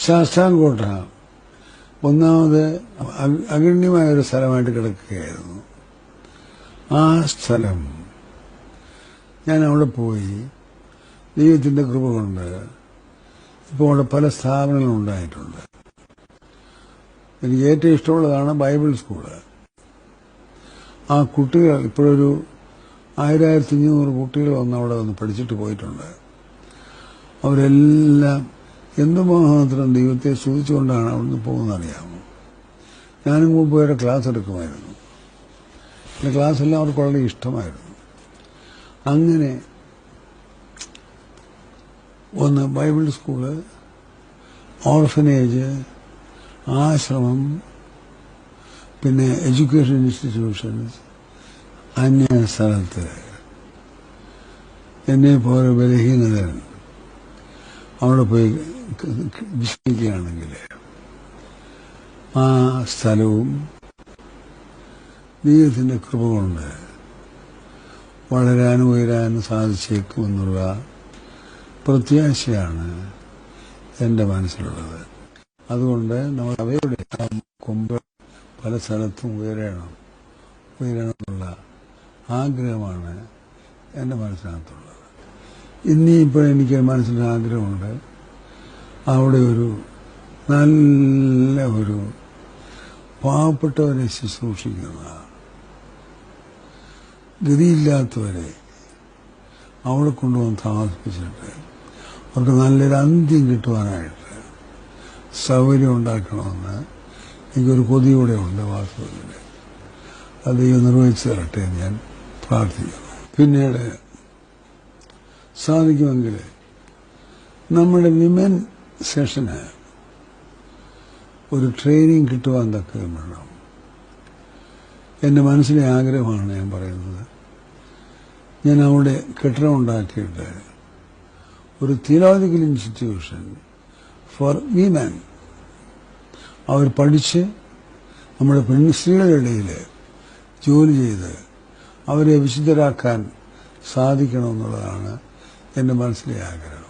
ശാസ്താംകോട്ട ഒന്നാമത് അഗണ്യമായ ഒരു സ്ഥലമായിട്ട് കിടക്കുകയായിരുന്നു. ആ സ്ഥലം ഞാൻ അവിടെ പോയി ദൈവത്തിന്റെ കൃപ കൊണ്ട് ഇപ്പോൾ അവിടെ പല സ്ഥാപനങ്ങളും ഉണ്ടായിട്ടുണ്ട്. എനിക്ക് ഏറ്റവും ഇഷ്ടമുള്ളതാണ് ബൈബിൾ സ്കൂള്. ആ കുട്ടികൾ ഇപ്പോഴൊരു 1500 കുട്ടികൾ അവിടെ വന്ന് പഠിച്ചിട്ട് പോയിട്ടുണ്ട്. അവരെല്ലാം എന്തുമാത്രം ദൈവത്തെ സ്തുതിച്ചുകൊണ്ടാണ് അവിടുന്ന് പോകുന്നതറിയാമോ. ഞാനും മുമ്പ് വരെ ക്ലാസ് എടുക്കുമായിരുന്നു. എൻ്റെ ക്ലാസ്സെല്ലാം അവർക്ക് വളരെ ഇഷ്ടമായിരുന്നു. അങ്ങനെ ഒന്ന് ബൈബിൾ സ്കൂള്, ഓർഫനേജ്, ആശ്രമം, പിന്നെ എഡ്യൂക്കേഷൻ ഇൻസ്റ്റിറ്റ്യൂഷൻസ്, അന്യ സ്ഥലത്ത് എന്നെ പോലെ ബലഹീനതൻ അവിടെ പോയി വിശ്രമിക്കുകയാണെങ്കിൽ ആ സ്ഥലവും ദൈവത്തിന്റെ കൃപ കൊണ്ട് വളരാനും ഉയരാനും സാധിച്ചേക്കുമെന്നുള്ള പ്രത്യാശയാണ് എൻ്റെ മനസ്സിലുള്ളത്. അതുകൊണ്ട് നമ്മൾ അവയുടെ കൊമ്പ് പല സ്ഥലത്തും ഉയരണമെന്നുള്ള ആഗ്രഹമാണ് എൻ്റെ മനസ്സിനകത്തുള്ളത്. ഇനിയിപ്പോൾ എനിക്ക് മനസ്സിൻ്റെ ആഗ്രഹമുണ്ട് അവിടെ ഒരു നല്ല ഒരു പാവപ്പെട്ടവരെ ശുശ്രൂഷിക്കുന്ന, ഗതിയില്ലാത്തവരെ അവിടെ കൊണ്ടുവന്ന് താമസിപ്പിച്ചിട്ട് അവർക്ക് നല്ലൊരു അന്ത്യം കിട്ടുവാനായിട്ട് സൗകര്യം ഉണ്ടാക്കണമെന്ന് എനിക്കൊരു കൊതിയൂടെ ഉണ്ട്. വാസ്തവത്തിൽ അത് നിർവഹിച്ചു തരട്ടെ എന്ന് ഞാൻ പ്രാർത്ഥിക്കുന്നു. പിന്നീട് സാധിക്കുമെങ്കിൽ നമ്മുടെ വിമൻ സെഷന് ഒരു ട്രെയിനിങ് കിട്ടുവാൻ തക്കതും വേണം. എൻ്റെ മനസ്സിലെ ആഗ്രഹമാണ് ഞാൻ പറയുന്നത്. ഞാൻ അവിടെ കെട്ടിടമുണ്ടാക്കിയിട്ട് ഒരു തിയോളജിക്കൽ ഇൻസ്റ്റിറ്റ്യൂഷൻ ഫോർ വിമൻ അവർ പഠിച്ച് നമ്മുടെ സ്ത്രീകളുടെ ഇടയിൽ ജോലി ചെയ്ത് അവരെ വിശുദ്ധരാക്കാൻ സാധിക്കണമെന്നുള്ളതാണ് എൻ്റെ മനസ്സിലെ ആഗ്രഹം.